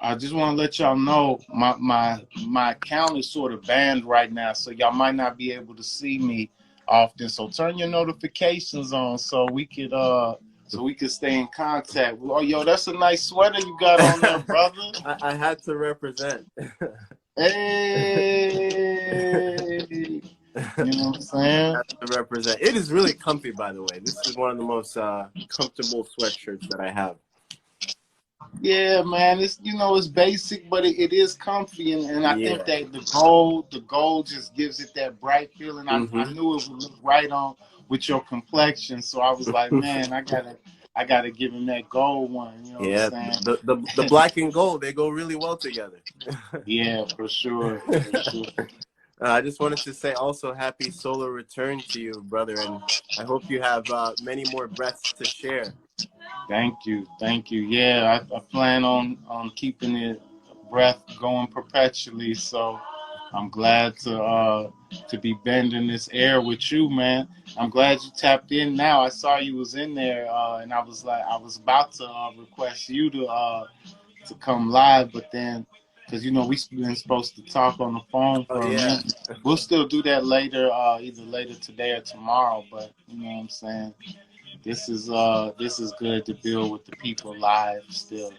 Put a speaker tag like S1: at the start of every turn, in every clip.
S1: I just want to let y'all know my account is sort of banned right now, so y'all might not be able to see me often. So turn your notifications on so we could stay in contact. Oh, yo, that's a nice sweater you got on there, brother.
S2: I had to represent.
S1: Hey, you know what I'm saying?
S2: I had to represent. It is really comfy, by the way. This is one of the most comfortable sweatshirts that I have.
S1: Yeah, man. It's it's basic, but it is comfy, and I think that the gold just gives it that bright feeling. I knew it would look right on with your complexion, so I was like, man, I gotta give him that gold one. You know what I'm saying?
S2: The black and gold, they go really well together.
S1: Yeah, for sure. For sure.
S2: I just wanted to say also happy solar return to you, brother, and I hope you have many more breaths to share.
S1: Thank you. Yeah, I plan on keeping the breath going perpetually. So I'm glad to be bending this air with you, man. I'm glad you tapped in now. I saw you was in there, and I was about to request you to come live, but then because we've been supposed to talk on the phone for a minute. We'll still do that later, either later today or tomorrow. But you know what I'm saying. This is good to build with the people live still.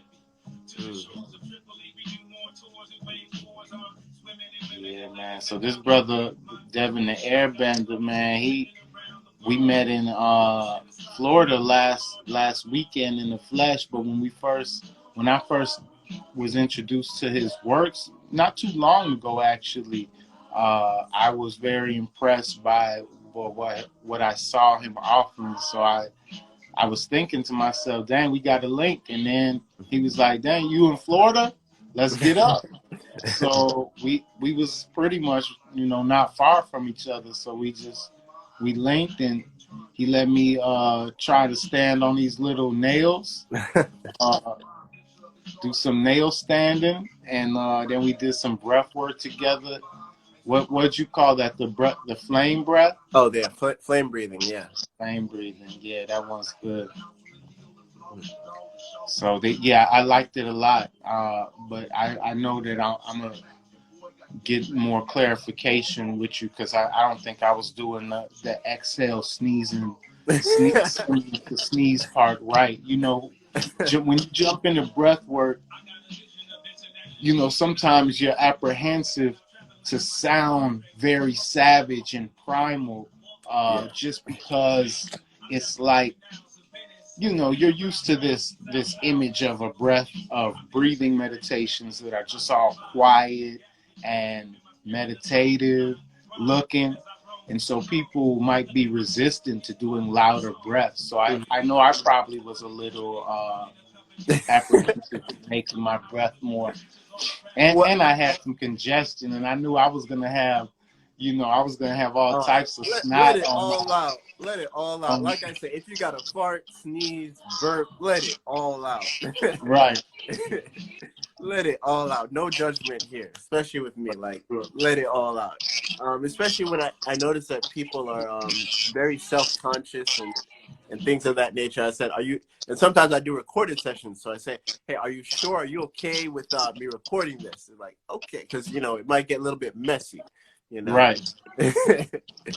S1: Yeah, man. So this brother Devon the Airbender, man, we met in Florida last weekend in the flesh. But when I first was introduced to his works, not too long ago actually, I was very impressed by what I saw him offering. So I was thinking to myself, dang, we got a link. And then he was like, dang, you in Florida? Let's get up. So we was pretty much, not far from each other. So we linked, and he let me try to stand on these little nails, do some nail standing. And then we did some breath work together. What'd you call that? The flame breath?
S2: Oh, yeah, flame breathing, yeah.
S1: Flame breathing, yeah, that one's good. So I liked it a lot. But I know that I'm gonna get more clarification with you because I don't think I was doing the exhale sneezing, the sneeze part right. When you jump into breath work, sometimes you're apprehensive to sound very savage and primal, just because it's like, you're used to this image of a breath of breathing meditations that are just all quiet and meditative looking. And so people might be resistant to doing louder breaths. So I know I probably was a little apprehensive to making my breath more. And I had some congestion, and I knew I was gonna have, all types of snot.
S2: Let it all out. Let it all out. Like I said, if you got a fart, sneeze, burp, let it all out.
S1: Right.
S2: Let it all out. No judgment here, especially with me. Like, let it all out. Especially when I notice that people are very self-conscious and things of that nature. I said, and sometimes I do recorded sessions. So I say, hey, are you sure? Are you okay with me recording this? It's like, okay, because, it might get a little bit messy.
S1: Right.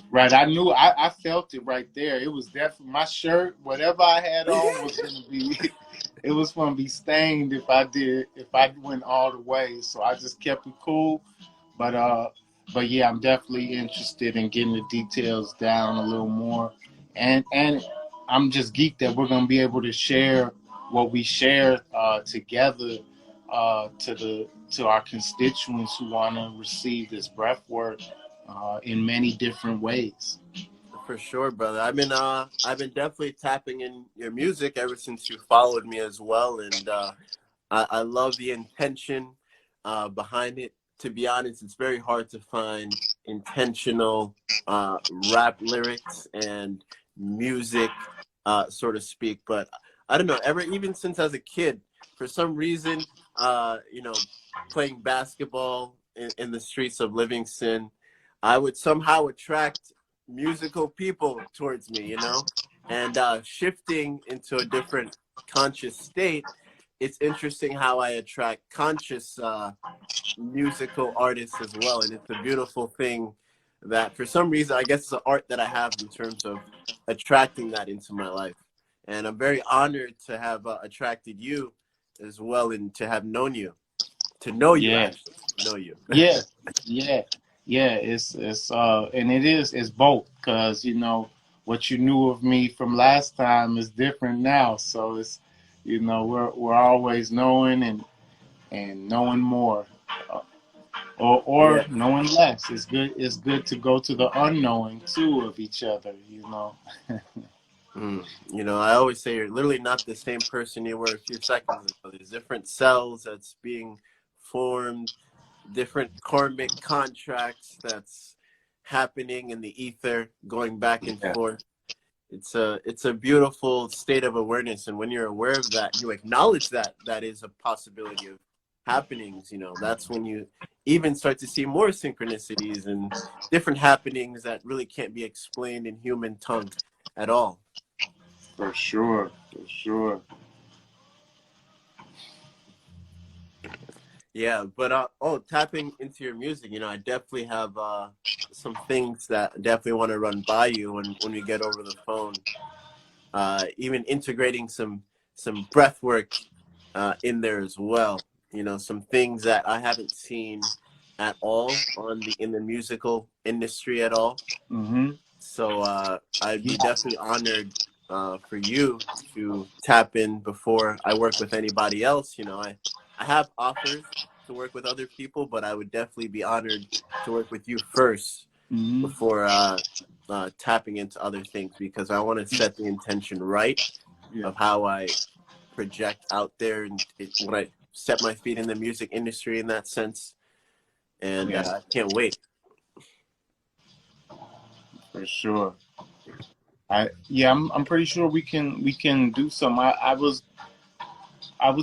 S1: Right. I knew I felt it right there. It was definitely my shirt, whatever I had on was gonna be stained if I went all the way. So I just kept it cool. But yeah, I'm definitely interested in getting the details down a little more. And I'm just geeked that we're gonna be able to share what we share together to our constituents who want to receive this breath work in many different ways.
S2: For sure, brother. I've been definitely tapping in your music ever since you followed me as well, and I love the intention behind it. To be honest, it's very hard to find intentional rap lyrics and music, so to speak. But I don't know. Even since I was a kid, for some reason, playing basketball in the streets of Livingston, I would somehow attract musical people towards me, and shifting into a different conscious state, it's interesting how I attract conscious musical artists as well, and it's a beautiful thing that for some reason I guess it's an art that I have in terms of attracting that into my life, and I'm very honored to have attracted you as well, and to have known you, to know you
S1: Yeah,
S2: actually, know you.
S1: yeah, yeah, yeah. And it's both, because what you knew of me from last time is different now. So it's we're always knowing and knowing more, uh, or
S2: Yeah.
S1: knowing less. It's good to go to the unknowing too of each other.
S2: I always say you're literally not the same person you were a few seconds ago. There's different cells that's being formed, different karmic contracts that's happening in the ether, going back and
S1: Yeah,
S2: forth. It's a beautiful state of awareness, and when you're aware of that, you acknowledge that that is a possibility of happenings. That's when you even start to see more synchronicities and different happenings that really can't be explained in human tongue at all.
S1: for sure, for sure.
S2: Yeah, but tapping into your music, I definitely have some things that I definitely want to run by you when we get over the phone. Even integrating some breath work in there as well. Some things that I haven't seen at all in the musical industry at all.
S1: Hmm.
S2: So I'd be
S1: Yeah.
S2: definitely honored for you to tap in before I work with anybody else. I have offers to work with other people, but I would definitely be honored to work with you first
S1: Hmm.
S2: before tapping into other things, because I want to set the intention right
S1: Yeah.
S2: of how I project out there, and when I set my feet in the music industry in that sense. And
S1: Yeah.
S2: I can't wait.
S1: For sure. I'm pretty sure we can do some. I was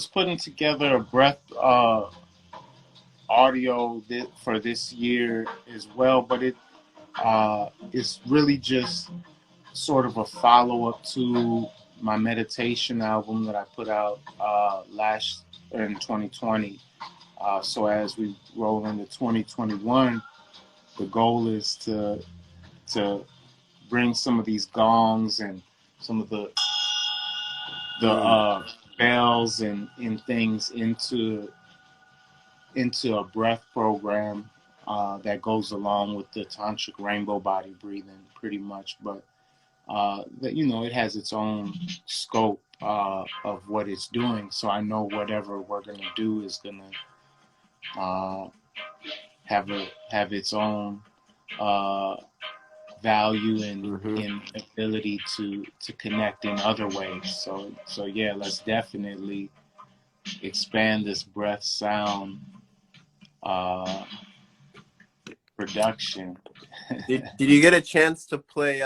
S1: putting together a breath audio for this year as well, but it's really just sort of a follow up to my meditation album that I put out last in 2020. So as we roll into 2021, the goal is to bring some of these gongs and some of the
S2: Mm,
S1: bells and things into a breath program that goes along with the tantric rainbow body breathing, pretty much. But that it has its own scope of what it's doing. So I know whatever we're gonna do is gonna uh, have its own uh, value and
S2: hmm
S1: in ability to connect in other ways. So yeah, let's definitely expand this breath sound uh, production.
S2: did you get a chance to play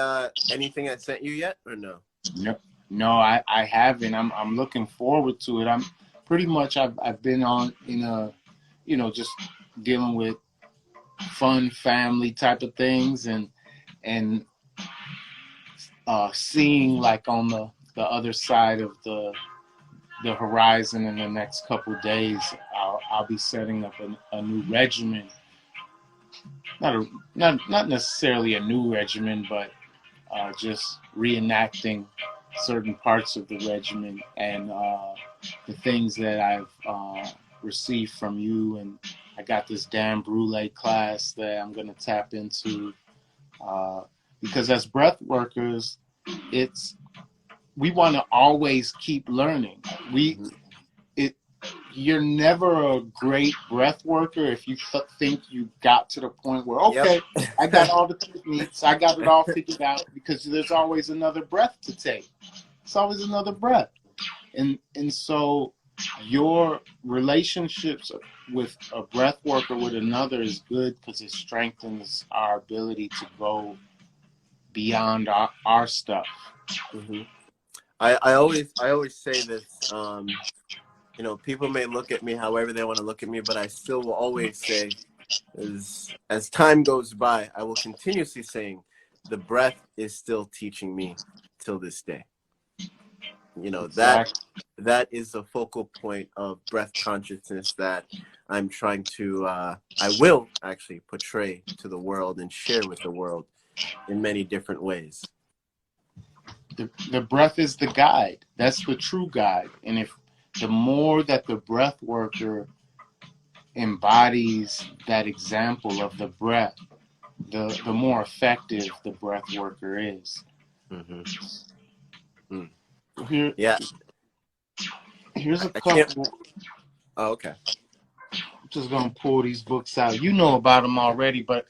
S2: anything I sent you yet, or no?
S1: No, no, I haven't. I'm looking forward to it. I'm pretty much I've been on in a just dealing with fun family type of things and seeing like on the other side of the horizon in the next couple days. I'll be setting up a new regimen. Not necessarily a new regimen, but just reenacting certain parts of the regimen and the things that I've received from you. And I got this Dan Brule class that I'm going to tap into uh, because as breath workers, it's we want to always keep learning. We
S2: hmm
S1: it You're never a great breath worker if you think you got to the point where,
S2: Yep.
S1: okay, I got all the techniques, I got it all figured out, because there's always another breath to take. It's always another breath. And so your relationships with a breath worker with another is good because it strengthens our ability to go beyond our stuff.
S2: hmm I always say this. People may look at me however they want to look at me, but I still will always say, as time goes by, I will continuously saying, the breath is still teaching me till this day. You know,
S1: Exactly.
S2: that is the focal point of breath consciousness that I'm trying to, I will actually portray to the world and share with the world in many different ways.
S1: The breath is the guide. That's the true guide. And if the more that the breath worker embodies that example of the breath, the more effective the breath worker is.
S2: Mm-hmm. Mm.
S1: Here,
S2: Yeah,
S1: here's a
S2: I can't.
S1: couple.
S2: Oh, okay.
S1: I'm just gonna pull these books out. You know about them already, but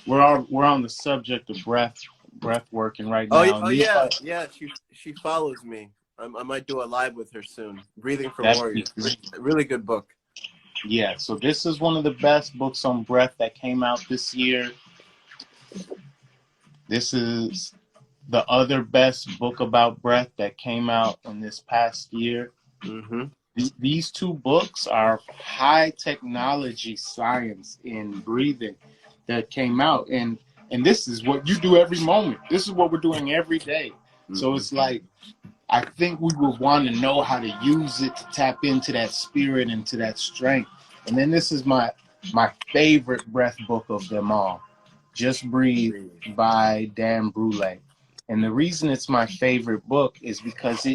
S1: we're on the subject of breath working right
S2: Oh,
S1: now.
S2: oh
S1: And these
S2: yeah,
S1: are
S2: yeah. She follows me. I might do a live with her soon. Breathing for
S1: that.
S2: Warriors. Really good book.
S1: Yeah. So this is one of the best books on breath that came out this year. This is the other best book about breath that came out in this past year.
S2: Mm-hmm.
S1: These two books are high technology science in breathing that came out, and this is what you do every moment. This is what we're doing every day. So
S2: Mm-hmm.
S1: it's like I think we would want to know how to use it to tap into that spirit and to that strength. And then this is my favorite breath book of them all, Just Breathe
S2: Breathe.
S1: by Dan Brule. And the reason it's my favorite book is because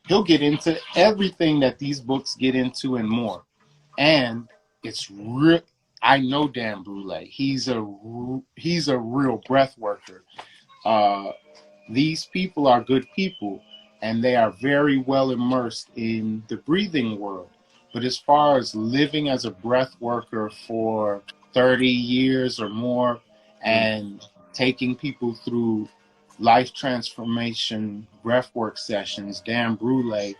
S1: he'll get into everything that these books get into and more. And it's real. I know Dan Brule. He's a real breath worker. Uh, these people are good people, and they are very well immersed in the breathing world. But as far as living as a breath worker for 30 years or more
S2: Mm.
S1: and taking people through life transformation breathwork sessions, Dan Brule,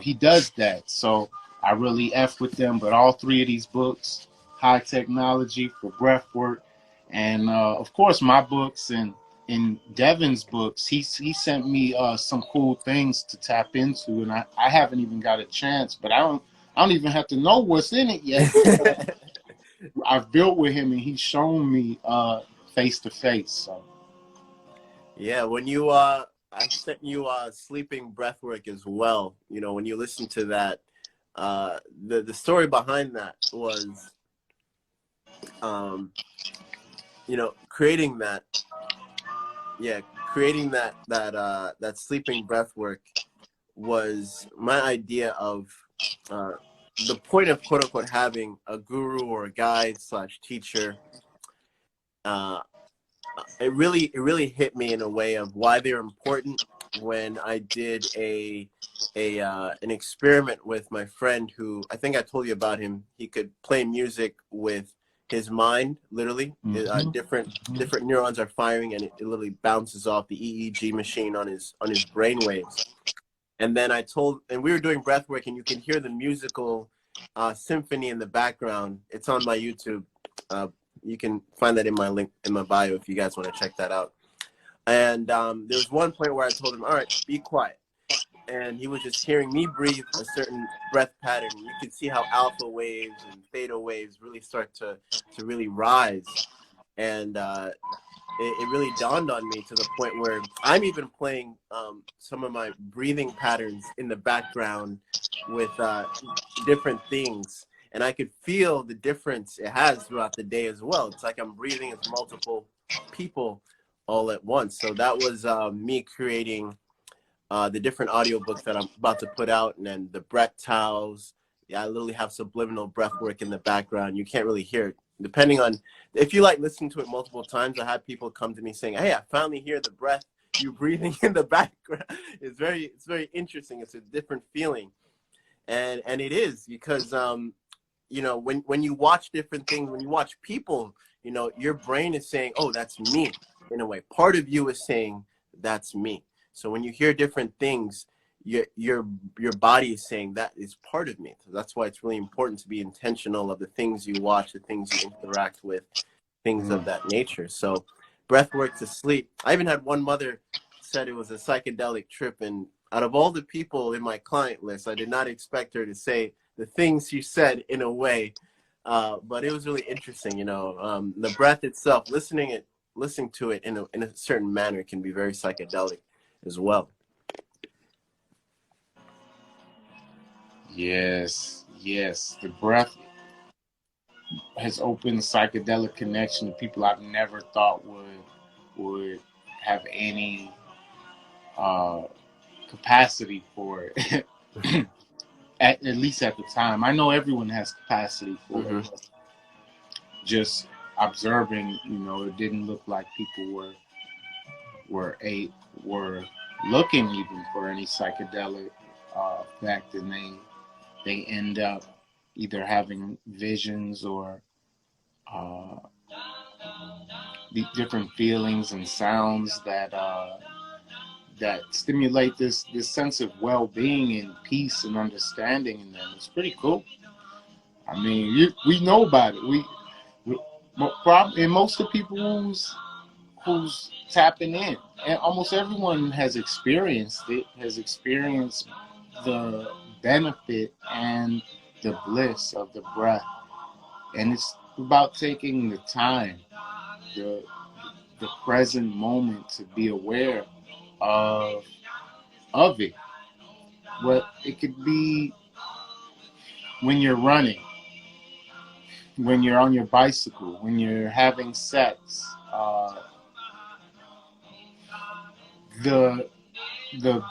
S1: he does that. So I really F with them. But all three of these books, high technology for breath work, and of course my books and in Devon's books, he sent me some cool things to tap into, and I haven't even got a chance, but I don't even have to know what's in it yet. I've built with him, and he's shown me face to face. So
S2: Yeah, when you I sent you sleeping breathwork as well. You know, when you listen to that, the story behind that was, um, you know, creating that sleeping breathwork was my idea of the point of quote unquote having a guru or a guide slash teacher. Uh, it really hit me in a way of why they're important when I did an experiment with my friend who I think I told you about him. He could play music with his mind, literally.
S1: mm-hmm.
S2: Different neurons are firing, and it literally bounces off the EEG machine on his brain waves. And then we were doing breath work, and you can hear the musical symphony in the background. It's on my YouTube. You can find that in my link in my bio if you guys want to check that out. And there was one point where I told him, all right, be quiet. And he was just hearing me breathe a certain breath pattern. You could see how alpha waves and theta waves really start to really rise. And it really dawned on me to the point where I'm even playing some of my breathing patterns in the background with different things. And I could feel the difference it has throughout the day as well. It's like I'm breathing as multiple people all at once. So that was me creating the different audiobooks that I'm about to put out, and then the breath towels. Yeah, I literally have subliminal breath work in the background. You can't really hear it. Depending on if you like listening to it multiple times, I had people come to me saying, "Hey, I finally hear the breath you breathing in the background." It's very interesting. It's a different feeling, and it is because you know, when you watch different things, when you watch people, you know, your brain is saying, "Oh, that's me." In a way, part of you is saying, "That's me." So when you hear different things, your body is saying that is part of me. So that's why it's really important to be intentional of the things you watch, the things you interact with, things of that nature. So breath work to sleep. I even had one mother said it was a psychedelic trip, and out of all the people in my client list, I did not expect her to say the things she said in a way, but it was really interesting. You know, the breath itself, listening to it in a certain manner can be very psychedelic as well.
S1: Yes, yes. The breath has opened psychedelic connection to people I've never thought would have any uh, capacity for it. At least at the time, I know everyone has capacity for it.
S2: Mm-hmm.
S1: But just observing, it didn't look like people were a were looking even for any psychedelic effect, and they end up either having visions or uh, the different feelings and sounds that stimulate this sense of well-being and peace and understanding in them. It's pretty cool. I mean, we know about it. We and most of the people who's tapping in, and almost everyone has experienced it, has experienced the benefit and the bliss of the breath. And it's about taking the time, the the present moment, to be aware of of it. What it could be when you're running, when you're on your bicycle, when you're having sex. The the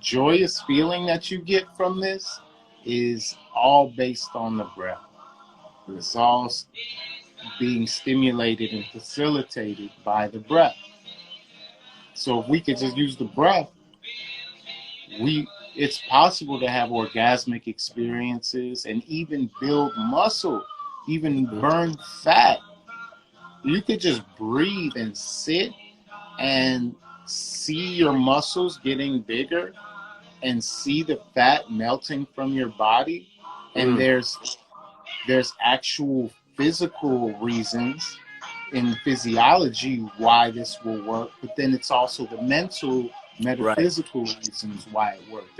S1: joyous feeling that you get from this is all based on the breath. It's all being stimulated and facilitated by the breath. So if we could just use the breath, it's possible to have orgasmic experiences and even build muscle, even burn fat. You could just breathe and sit and see your muscles getting bigger and see the fat melting from your body. And there's actual physical reasons in physiology why this will work, but then it's also the mental, metaphysical reasons why it works.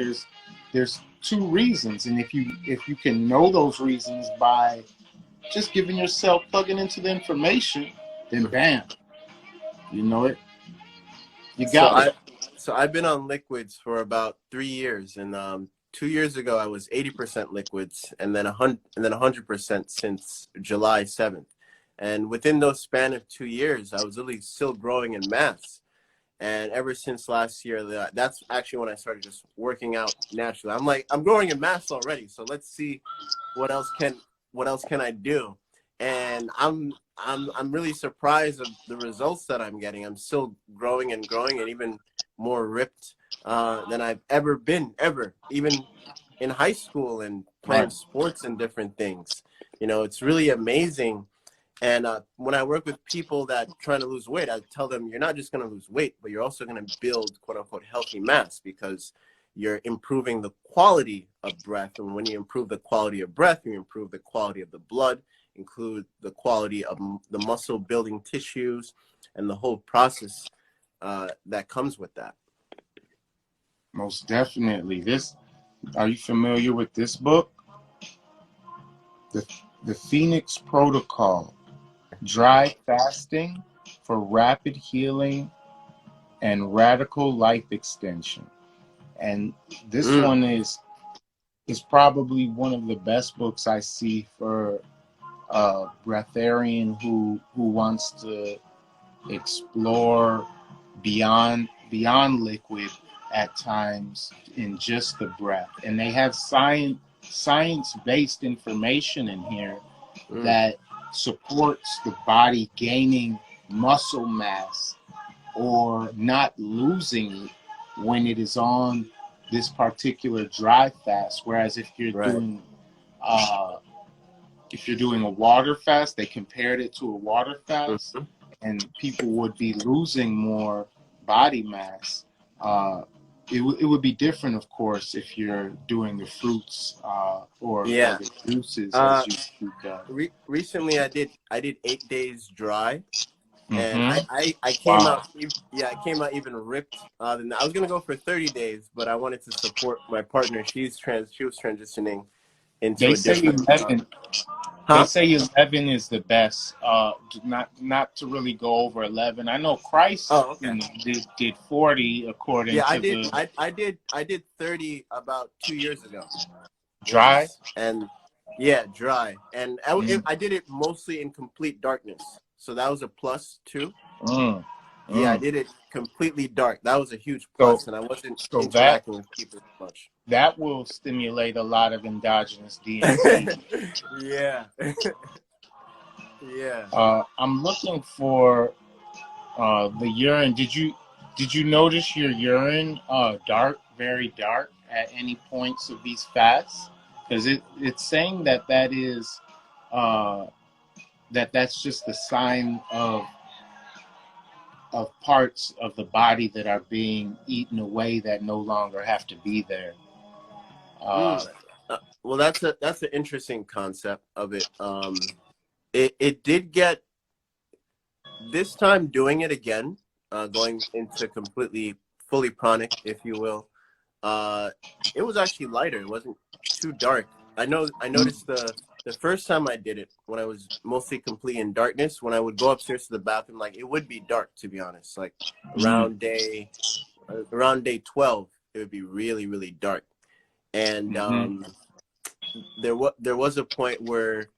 S1: There's two reasons, and if you can know those reasons by just giving yourself, plugging into the information, then bam, you know it. You got it.
S2: So I've been on liquids for about 3 years, and 2 years ago I was 80% liquids, and then 100% since July 7th. And within those span of 2 years, I was really still growing in mass. And ever since last year, that's actually when I started just working out naturally. I'm like, I'm growing in mass already, so let's see what else can I do. And I'm really surprised of the results that I'm getting. I'm still growing and growing, and even more ripped than I've ever been, even in high school and playing sports and different things. It's really amazing. And when I work with people that trying to lose weight, I tell them you're not just going to lose weight, but you're also going to build quote unquote healthy mass, because you're improving the quality of breath. And when you improve the quality of breath, you improve the quality of the blood, include the quality of the muscle building tissues, and the whole process that comes with that.
S1: Most definitely. Are you familiar with this book? The Phoenix Protocol. Dry fasting for rapid healing and radical life extension. And this one is probably one of the best books I see for a breatharian who wants to explore beyond liquid at times in just the breath. And they have science-based information in here that supports the body gaining muscle mass or not losing it when it is on this particular dry fast. Whereas if you're doing a water fast, they compared it to a water fast, and people would be losing more body mass. It would be different, of course, if you're doing the fruits or the juices, as you speak of.
S2: Recently, I did 8 days dry, and I came out. I came out even ripped. I was gonna go for 30 days, but I wanted to support my partner. She was transitioning into a different.
S1: 11. They say 11 is the best. Not to really go over 11. I know Christ did 40 according to
S2: I did 30 about 2 years ago.
S1: Dry?
S2: And yeah, dry. And I did it mostly in complete darkness, so that was a plus too.
S1: Mm.
S2: Yeah, I
S1: Mm.
S2: did it completely dark. That was a huge
S1: So,
S2: plus, and I wasn't
S1: so
S2: interacting with people much.
S1: that will stimulate a lot of endogenous DMT.
S2: Yeah. Yeah.
S1: I'm looking for the urine. Did you notice your urine dark, very dark at any points of these fasts? Because it's saying that is that's just a sign of parts of the body that are being eaten away that no longer have to be there.
S2: Mm. Well, that's an interesting concept of it. It did get this time doing it again, going into completely fully pranic, if you will. It was actually lighter. It wasn't too dark. I noticed the first time I did it, when I was mostly complete in darkness, when I would go upstairs to the bathroom, like it would be dark, to be honest. Like around day 12, it would be really, really dark. And there was a point where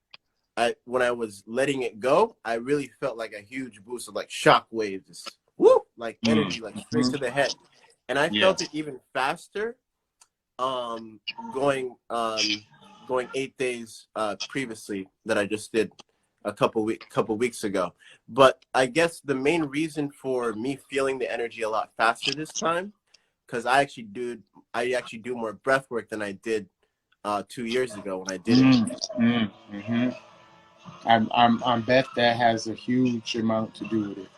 S2: when I was letting it go, I really felt like a huge boost of like shock waves, woo, like energy, like straight to the head. And I felt it even faster going 8 days previously that I just did a couple weeks ago. But I guess the main reason for me feeling the energy a lot faster this time, because I actually do more breath work than I did 2 years ago when I did it.
S1: I bet that has a huge amount to do with it.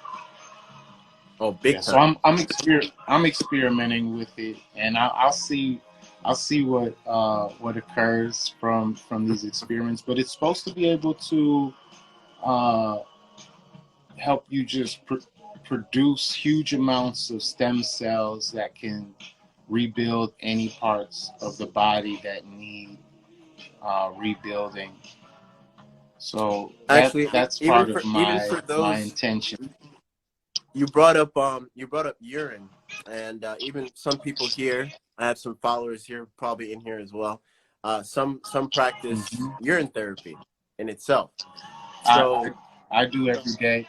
S2: Oh, big
S1: So
S2: time.
S1: I'm experimenting with it, and I'll see what occurs from these experiments. But it's supposed to be able to help you just produce huge amounts of stem cells that can rebuild any parts of the body that need rebuilding. So
S2: Actually,
S1: that's
S2: even
S1: part of
S2: for
S1: my
S2: those,
S1: intention.
S2: you brought up urine, and even some people here, I have some followers here, probably in here as well. Some practice
S1: Mm-hmm.
S2: urine therapy in itself.
S1: I,
S2: So
S1: I do every day.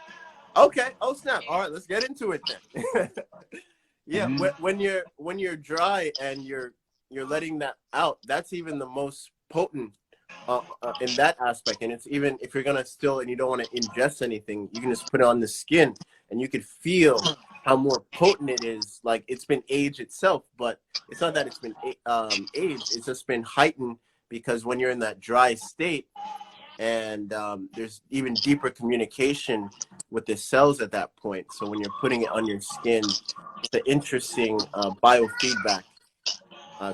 S2: okay, oh snap! All right, let's get into it then. Yeah,
S1: Mm-hmm.
S2: when you're dry and you're letting that out, that's even the most potent in that aspect. And it's even if you're gonna still and you don't want to ingest anything, you can just put it on the skin, and you could feel how more potent it is. Like it's been aged itself, but it's not that it's been aged. It's just been heightened because when you're in that dry state, and there's even deeper communication with the cells at that point. So when you're putting it on your skin, it's an interesting biofeedback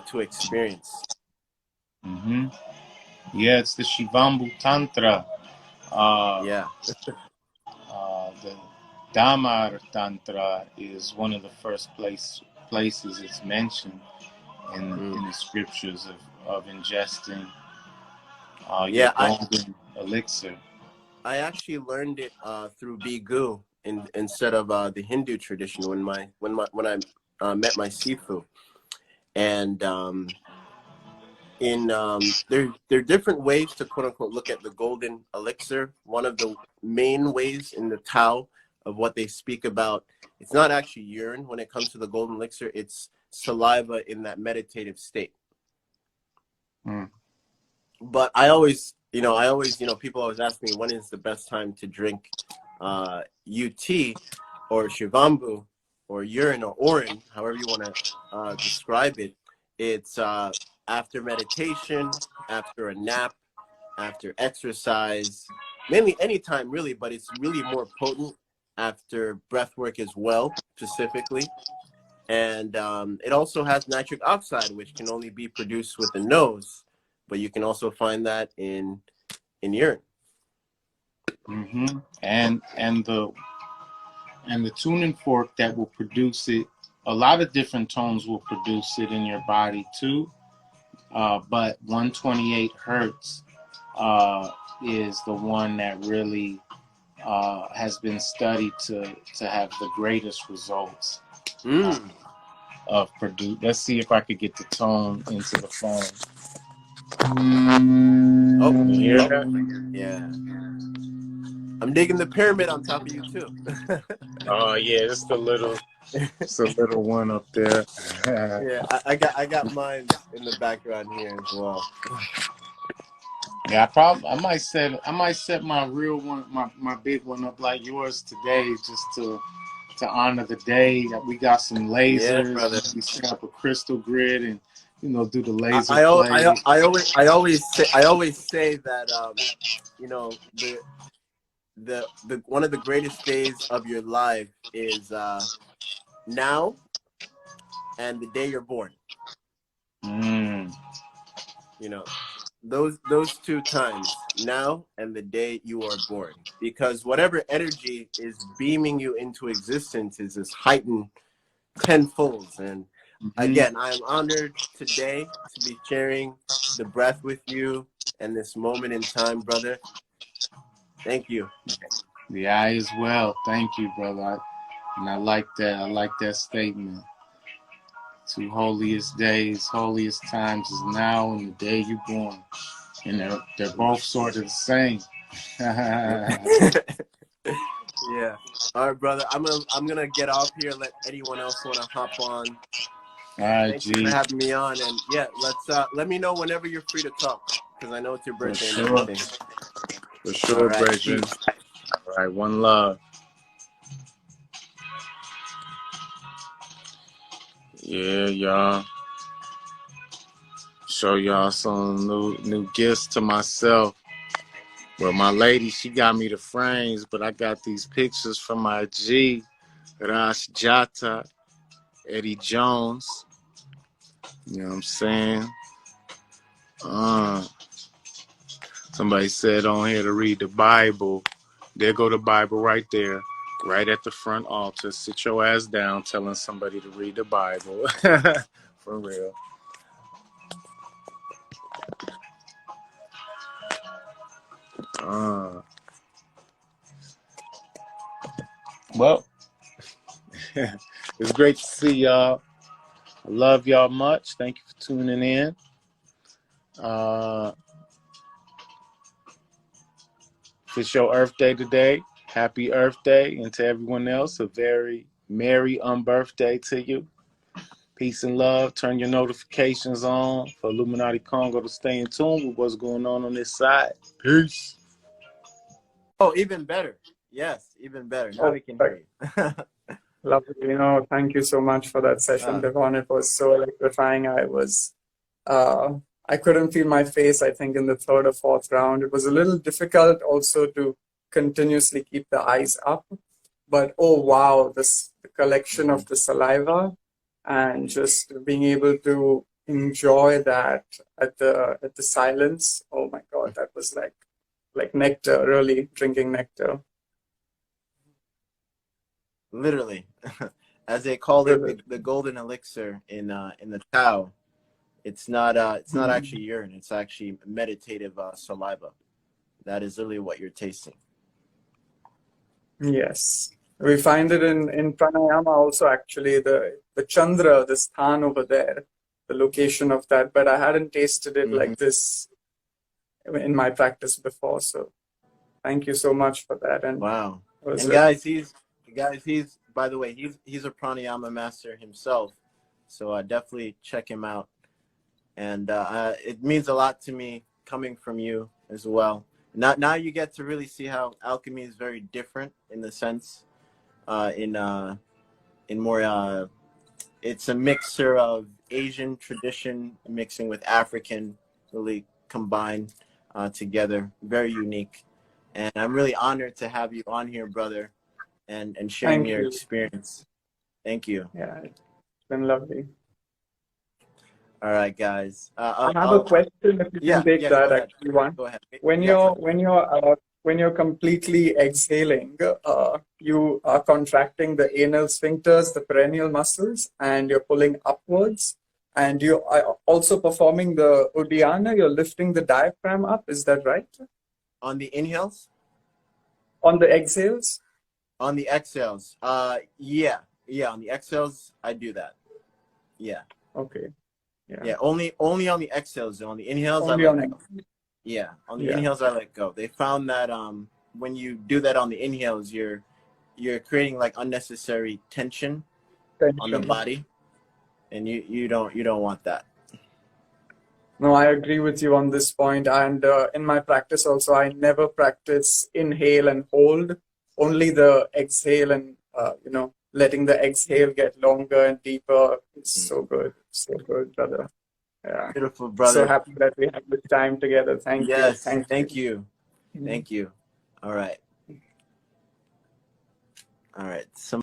S2: to experience.
S1: Mm-hmm. Yeah, it's the Shivambu Tantra. Uh,
S2: Yeah.
S1: the Damar Tantra is one of the first places it's mentioned in the scriptures of ingesting your
S2: Yeah,
S1: golden elixir.
S2: I actually learned it through Bigu instead of the Hindu tradition when I met my Sifu. And there are different ways to quote unquote look at the golden elixir. One of the main ways in the Tao of what they speak about, it's not actually urine when it comes to the golden elixir, it's saliva in that meditative state.
S1: Mm.
S2: But people always ask me when is the best time to drink UT or Shivambu or urine or orin, however you want to describe it. It's after meditation, after a nap, after exercise, mainly anytime really, but it's really more potent after breath work as well, specifically. And it also has nitric oxide, which can only be produced with the nose, but you can also find that in urine.
S1: Mm-hmm. And the tuning fork that will produce it, a lot of different tones will produce it in your body too. But 128 hertz is the one that really has been studied to have the greatest results of produce. Let's see if I could get the tone into the phone.
S2: Oh,
S1: You hear
S2: oh,
S1: that?
S2: yeah. I'm digging the pyramid on top of you too.
S1: Oh yeah, it's a little one up there.
S2: Yeah, I got mine in the background here as well.
S1: Yeah, I might set my real one, my big one up like yours today, just to honor the day. We got some
S2: Yeah, brother.
S1: lasers. We set up a crystal grid and do the
S2: I,
S1: laser
S2: I, al-
S1: play.
S2: I always say that you know, the one of the greatest days of your life is now and the day you're born.
S1: Mm.
S2: You know, those two times, now and the day you are born, because whatever energy is beaming you into existence is this heightened tenfolds. And
S1: Hmm.
S2: again, I am honored today to be sharing the breath with you and this moment in time, brother. Thank you.
S1: The eye as well. Thank you, brother. And I like that. I like that statement. Two holiest days, holiest times is now and the day you born. And they're both sort of the same.
S2: Yeah. All right, brother. I'm gonna get off here. Let anyone else want to hop on.
S1: All right,
S2: Thank you for
S1: G.
S2: having me on. And yeah, let me know whenever you're free to talk, because I know it's your
S1: For
S2: birthday and
S1: sure.
S2: everything.
S1: For
S2: All
S1: sure,
S2: right.
S1: brethren.
S2: Peace.
S1: All right, one love. Yeah, y'all. Show y'all some new gifts to myself. Well, my lady, she got me the frames, but I got these pictures from my G, Rash Jata, Eddie Jones. You know what I'm saying? Uh, Somebody said on here to read the Bible. There go the Bible right there, right at the front altar. Sit your ass down telling somebody to read the Bible. For real. Uh, well, it's great to see y'all. I love y'all much. Thank you for tuning in. If it's your Earth Day today, happy Earth Day. And to everyone else, a very merry unbirthday to you. Peace and love. Turn your notifications on for Illuminati Congo to stay in tune with what's going on this side. Peace.
S2: Oh, even better. Yes, even better. Now
S3: Oh,
S2: we can
S3: right.
S2: hear you.
S3: Lovely. Thank you so much for that session,
S2: uh,
S3: Devon. It was so electrifying. Uh, I couldn't feel my face, I think, in the third or fourth round. It was a little difficult also to continuously keep the eyes up. But oh, wow, the collection of the saliva and just being able to enjoy that at the silence. Oh my God, that was like nectar, really drinking nectar.
S2: literally, as they call it,
S3: Really.
S2: the golden elixir in the Tao. It's not actually urine. It's actually meditative saliva. That is literally what you're tasting.
S3: Yes. We find it in pranayama also, actually, the Chandra, the sthan over there, the location of that, but I hadn't tasted it
S2: Mm-hmm.
S3: like this in my practice before. So thank you so much for that. And
S2: Wow.
S3: it was
S2: And he's by the way, he's a pranayama master himself. So definitely check him out. And it means a lot to me coming from you as well. Now you get to really see how alchemy is very different in the sense in more it's a mixture of Asian tradition mixing with African, really combined together. Very unique. And I'm really honored to have you on here, brother, and sharing
S3: thank
S2: your
S3: you.
S2: experience. Thank you.
S3: Yeah, it's been lovely.
S2: All right, guys.
S3: I have a question if you can take
S2: Go
S3: that,
S2: ahead.
S3: actually, one.
S2: Go ahead.
S3: When
S2: Yeah,
S3: you're
S2: tell me.
S3: when you're completely exhaling, you are contracting the anal sphincters, the perineal muscles, and you're pulling upwards. And you are also performing the Uddiyana, you're lifting the diaphragm up. Is that right?
S2: On the inhales?
S3: On the exhales?
S2: On the exhales. Yeah. On the exhales, I do that. Yeah.
S3: Okay.
S2: Yeah, only on the exhales. On the inhales,
S3: Only
S2: I
S3: on
S2: let
S3: it.
S2: go. Yeah, on the
S3: Yeah.
S2: inhales, I let go. They found that when you do that on the inhales, you're creating like unnecessary tension on the
S3: Tension.
S2: body, and you don't want that.
S3: No, I agree with you on this point. And in my practice also, I never practice inhale and hold, only the exhale and, letting the exhale get longer and deeper. It's so good. So good, brother. Yeah.
S2: Beautiful,
S3: So
S2: brother.
S3: happy that we had this time together. Thank you.
S2: Yes,
S3: Thank
S2: thank
S3: you.
S2: you, thank you. All right, all right. Some